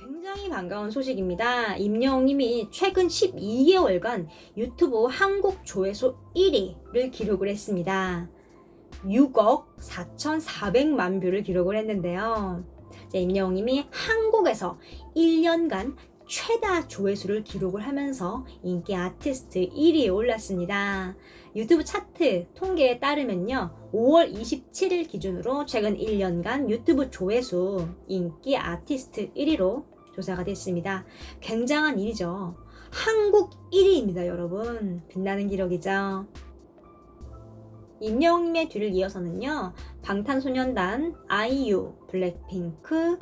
굉장히 반가운 소식입니다. 임영웅님이 최근 12개월간 유튜브 한국 조회수 1위를 기록을 했습니다. 6억 4,400만 뷰를 기록을 했는데요. 임영웅님이 한국에서 1년간 최다 조회수를 기록을 하면서 인기 아티스트 1위에 올랐습니다. 유튜브 차트 통계에 따르면요, 5월 27일 기준으로 최근 1년간 유튜브 조회수 인기 아티스트 1위로 조사가 됐습니다. 굉장한 일이죠. 한국 1위입니다, 여러분. 빛나는 기록이죠. 임영웅님의 뒤를 이어서는요, 방탄소년단, 아이유, 블랙핑크,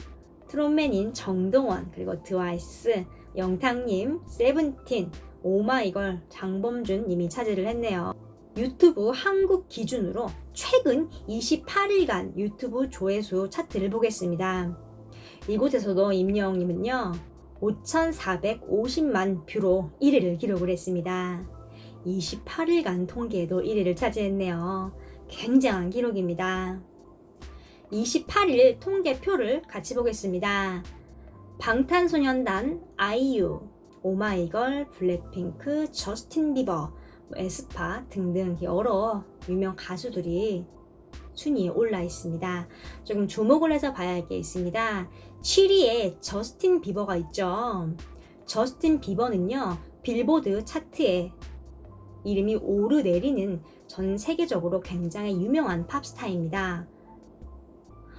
트롯맨인 정동원, 그리고 트와이스, 영탁님, 세븐틴, 오마이걸, 장범준 님이 차지를 했네요. 유튜브 한국 기준으로 최근 28일간 유튜브 조회수 차트를 보겠습니다. 이곳에서도 임영웅님은요, 5,450만 뷰로 1위를 기록을 했습니다. 28일간 통계에도 1위를 차지했네요. 굉장한 기록입니다. 28일 통계표를 같이 보겠습니다. 방탄소년단, 아이유, 오마이걸, 블랙핑크, 저스틴 비버, 에스파 등등 여러 유명 가수들이 순위에 올라 있습니다. 조금 주목을 해서 봐야 할 게 있습니다. 7위에 저스틴 비버가 있죠. 저스틴 비버는요, 빌보드 차트에 이름이 오르내리는 전 세계적으로 굉장히 유명한 팝스타입니다.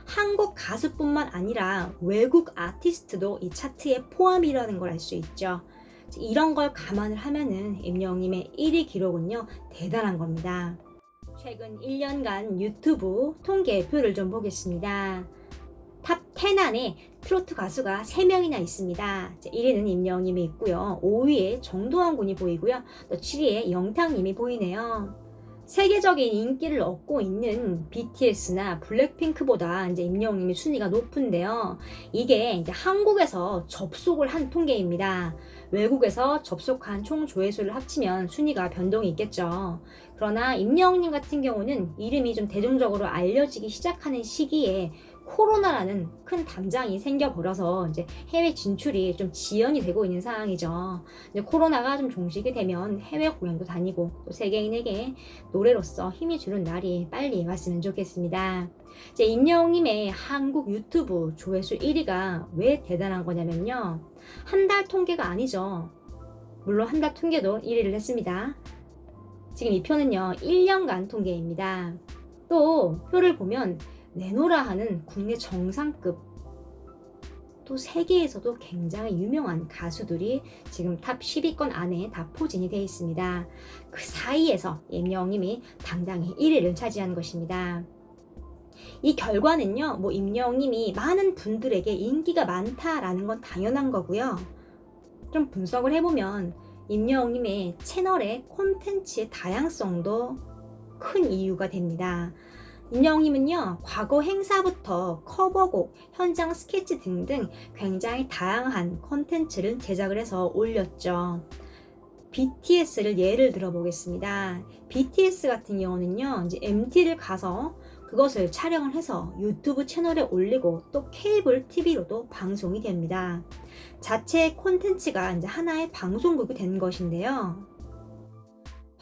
한국 가수뿐만 아니라 외국 아티스트도 이 차트에 포함이라는 걸 알 수 있죠. 이런 걸 감안을 하면은 임영웅님의 1위 기록은요, 대단한 겁니다. 최근 1년간 유튜브 통계표를 좀 보겠습니다. 탑 10 안에 트로트 가수가 3명이나 있습니다. 1위는 임영웅님이 있고요. 5위에 정도원 군이 보이고요. 또 7위에 영탁님이 보이네요. 세계적인 인기를 얻고 있는 BTS나 블랙핑크보다 이제 임영웅님이 순위가 높은데요. 이게 이제 한국에서 접속을 한 통계입니다. 외국에서 접속한 총 조회수를 합치면 순위가 변동이 있겠죠. 그러나 임영웅님 같은 경우는 이름이 좀 대중적으로 알려지기 시작하는 시기에 코로나라는 큰 담장이 생겨버려서 이제 해외 진출이 좀 지연이 되고 있는 상황이죠. 이제 코로나가 좀 종식이 되면 해외 공연도 다니고 또 세계인에게 노래로서 힘이 주는 날이 빨리 왔으면 좋겠습니다. 이제 임영웅님의 한국 유튜브 조회수 1위가 왜 대단한 거냐면요, 한 달 통계가 아니죠. 물론 한 달 통계도 1위를 했습니다. 지금 이 표는요, 1년간 통계입니다. 또 표를 보면 내노라 하는 국내 정상급, 또 세계에서도 굉장히 유명한 가수들이 지금 탑 10위권 안에 다 포진이 되어 있습니다. 그 사이에서 임영웅님이 당당히 1위를 차지한 것입니다. 이 결과는요, 뭐 임영웅님이 많은 분들에게 인기가 많다라는 건 당연한 거고요. 좀 분석을 해보면 임영웅님의 채널의 콘텐츠의 다양성도 큰 이유가 됩니다. 임영웅님은요, 과거 행사부터 커버곡, 현장 스케치 등등 굉장히 다양한 콘텐츠를 제작을 해서 올렸죠. BTS를 예를 들어 보겠습니다. BTS 같은 경우는요, 이제 MT를 가서 그것을 촬영을 해서 유튜브 채널에 올리고 또 케이블 TV로도 방송이 됩니다. 자체 콘텐츠가 이제 하나의 방송국이 된 것인데요.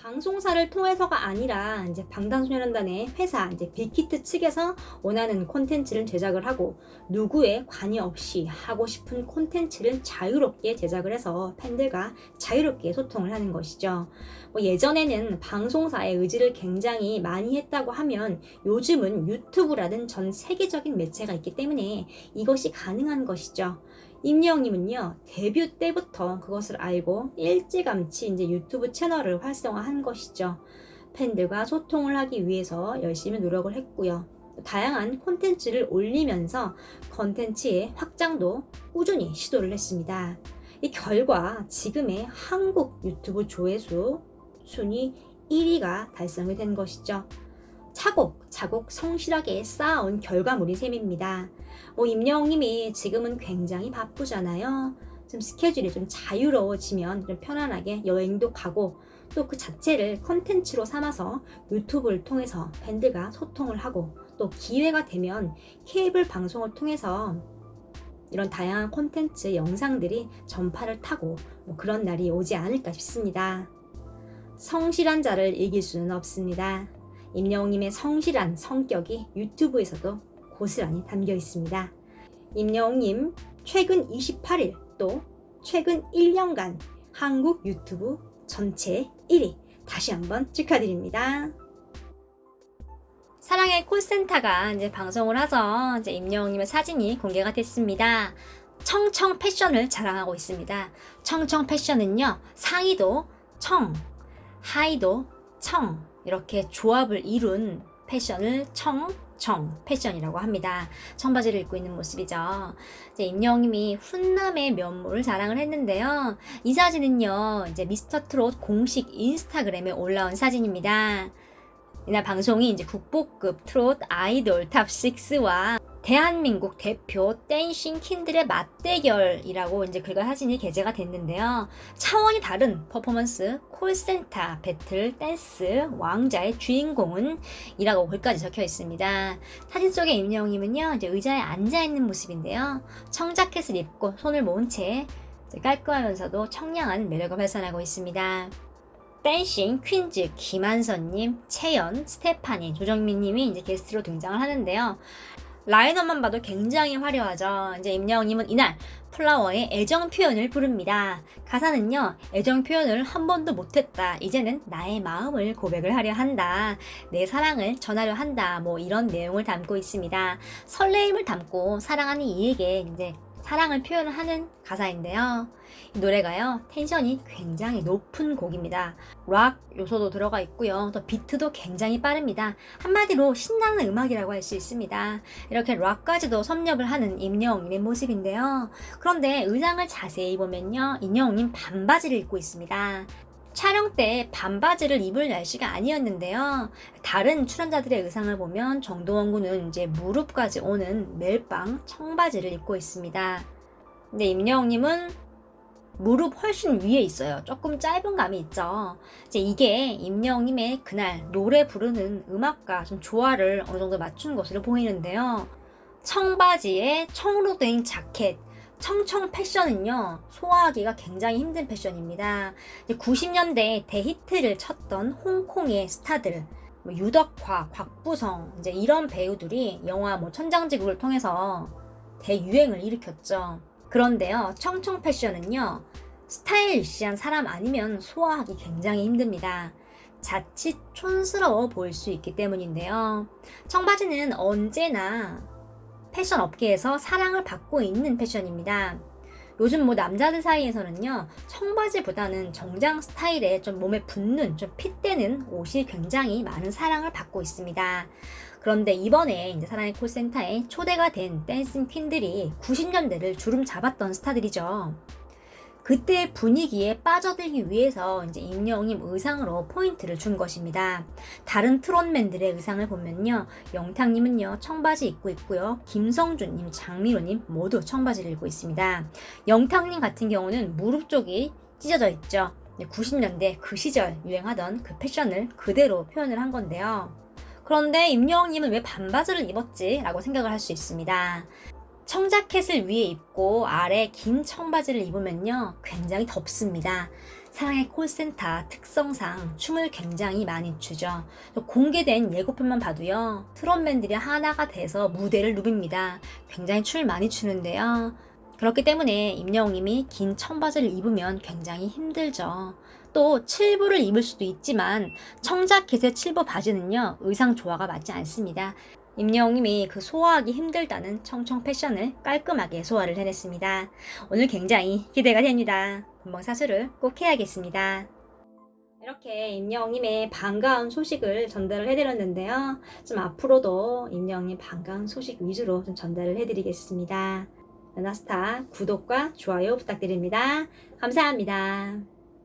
방송사를 통해서가 아니라 이제 방탄소년단의 회사 이제 빅히트 측에서 원하는 콘텐츠를 제작을 하고 누구의 관여 없이 하고 싶은 콘텐츠를 자유롭게 제작을 해서 팬들과 자유롭게 소통을 하는 것이죠. 뭐 예전에는 방송사의 의지를 굉장히 많이 했다고 하면 요즘은 유튜브라는 전 세계적인 매체가 있기 때문에 이것이 가능한 것이죠. 임영웅님은요, 데뷔 때부터 그것을 알고 일찌감치 이제 유튜브 채널을 활성화한 것이죠. 팬들과 소통을 하기 위해서 열심히 노력을 했고요. 다양한 콘텐츠를 올리면서 콘텐츠의 확장도 꾸준히 시도를 했습니다. 이 결과 지금의 한국 유튜브 조회수 순위 1위가 달성이 된 것이죠. 차곡차곡 성실하게 쌓아온 결과물인 셈입니다. 임영웅님이 지금은 굉장히 바쁘잖아요. 좀 스케줄이 좀 자유로워지면 좀 편안하게 여행도 가고 또 그 자체를 컨텐츠로 삼아서 유튜브를 통해서 팬들과 소통을 하고 또 기회가 되면 케이블 방송을 통해서 이런 다양한 콘텐츠 영상들이 전파를 타고 그런 날이 오지 않을까 싶습니다. 성실한 자를 이길 수는 없습니다. 임영웅님의 성실한 성격이 유튜브에서도 고스란히 담겨 있습니다. 임영웅님 최근 28일 또 최근 1년간 한국 유튜브 전체 1위 다시 한번 축하드립니다. 사랑의 콜센터가 이제 방송을 해서 이제 임영웅님의 사진이 공개가 됐습니다. 청청 패션을 자랑하고 있습니다. 청청 패션은요, 상의도 청, 하의도 청 이렇게 조합을 이룬 패션을 청청 패션이라고 합니다. 청바지를 입고 있는 모습이죠. 이제 임영웅님이 훈남의 면모를 자랑을 했는데요. 이 사진은요, 이제 미스터 트롯 공식 인스타그램에 올라온 사진입니다. 이날 방송이 이제 국보급 트롯 아이돌 탑6와 대한민국 대표 댄싱 퀸들의 맞대결이라고 이제 글과 사진이 게재가 됐는데요. 차원이 다른 퍼포먼스 콜센터 배틀 댄스 왕자의 주인공은 이라고 글까지 적혀 있습니다. 사진 속의 임영웅님은요, 이제 의자에 앉아 있는 모습인데요. 청자켓을 입고 손을 모은 채 깔끔하면서도 청량한 매력을 발산하고 있습니다. 댄싱 퀸즈 김한선님, 채연, 스테파니, 조정민님이 이제 게스트로 등장을 하는데요. 라인업만 봐도 굉장히 화려하죠. 이제 임영웅님은 이날 플라워의 애정 표현을 부릅니다. 가사는요, 애정 표현을 한 번도 못했다. 이제는 나의 마음을 고백을 하려 한다. 내 사랑을 전하려 한다. 이런 내용을 담고 있습니다. 설레임을 담고 사랑하는 이에게 이제 사랑을 표현하는 가사인데요. 이 노래가요, 텐션이 굉장히 높은 곡입니다. 락 요소도 들어가 있고요. 또 비트도 굉장히 빠릅니다. 한마디로 신나는 음악이라고 할 수 있습니다. 이렇게 락까지도 섭렵을 하는 임영웅님의 모습인데요. 그런데 의상을 자세히 보면요, 임영웅님 반바지를 입고 있습니다. 촬영 때 반바지를 입을 날씨가 아니었는데요. 다른 출연자들의 의상을 보면 정동원 군은 이제 무릎까지 오는 멜빵 청바지를 입고 있습니다. 근데 임영웅님은 무릎 훨씬 위에 있어요. 조금 짧은 감이 있죠. 이제 이게 임영웅님의 그날 노래 부르는 음악과 좀 조화를 어느 정도 맞춘 것으로 보이는데요. 청바지에 청으로 된 자켓, 청청 패션은요, 소화하기가 굉장히 힘든 패션입니다. 90년대 대히트를 쳤던 홍콩의 스타들, 유덕화, 곽부성, 이제 이런 배우들이 영화 천장지국을 통해서 대유행을 일으켰죠. 그런데요, 청청 패션은요, 스타일리시한 사람 아니면 소화하기 굉장히 힘듭니다. 자칫 촌스러워 보일 수 있기 때문인데요. 청바지는 언제나 패션 업계에서 사랑을 받고 있는 패션입니다. 요즘 남자들 사이에서는요, 청바지보다는 정장 스타일에 좀 몸에 붙는, 좀 핏되는 옷이 굉장히 많은 사랑을 받고 있습니다. 그런데 이번에 이제 사랑의 콜센터에 초대가 된 댄싱 퀸들이 90년대를 주름 잡았던 스타들이죠. 그때 분위기에 빠져들기 위해서 이제 임영웅님 의상으로 포인트를 준 것입니다. 다른 트롯맨들의 의상을 보면요, 영탁님은요 청바지 입고 있고요, 김성준님, 장민호님 모두 청바지를 입고 있습니다. 영탁님 같은 경우는 무릎 쪽이 찢어져 있죠. 90년대 그 시절 유행하던 그 패션을 그대로 표현을 한 건데요. 그런데 임영웅님은 왜 반바지를 입었지? 라고 생각을 할 수 있습니다. 청자켓을 위에 입고 아래 긴 청바지를 입으면요, 굉장히 덥습니다. 사랑의 콜센터 특성상 춤을 굉장히 많이 추죠. 공개된 예고편만 봐도요, 트롯맨들이 하나가 돼서 무대를 누빕니다. 굉장히 춤을 많이 추는데요. 그렇기 때문에 임영웅님이 긴 청바지를 입으면 굉장히 힘들죠. 또 칠부를 입을 수도 있지만 청자켓의 칠부 바지는요, 의상 조화가 맞지 않습니다. 임영웅님이 그 소화하기 힘들다는 청청 패션을 깔끔하게 소화를 해냈습니다. 오늘 굉장히 기대가 됩니다. 본방 사수를 꼭 해야겠습니다. 이렇게 임영웅님의 반가운 소식을 전달을 해드렸는데요. 좀 앞으로도 임영웅님 반가운 소식 위주로 좀 전달을 해드리겠습니다. 연하스타 구독과 좋아요 부탁드립니다. 감사합니다.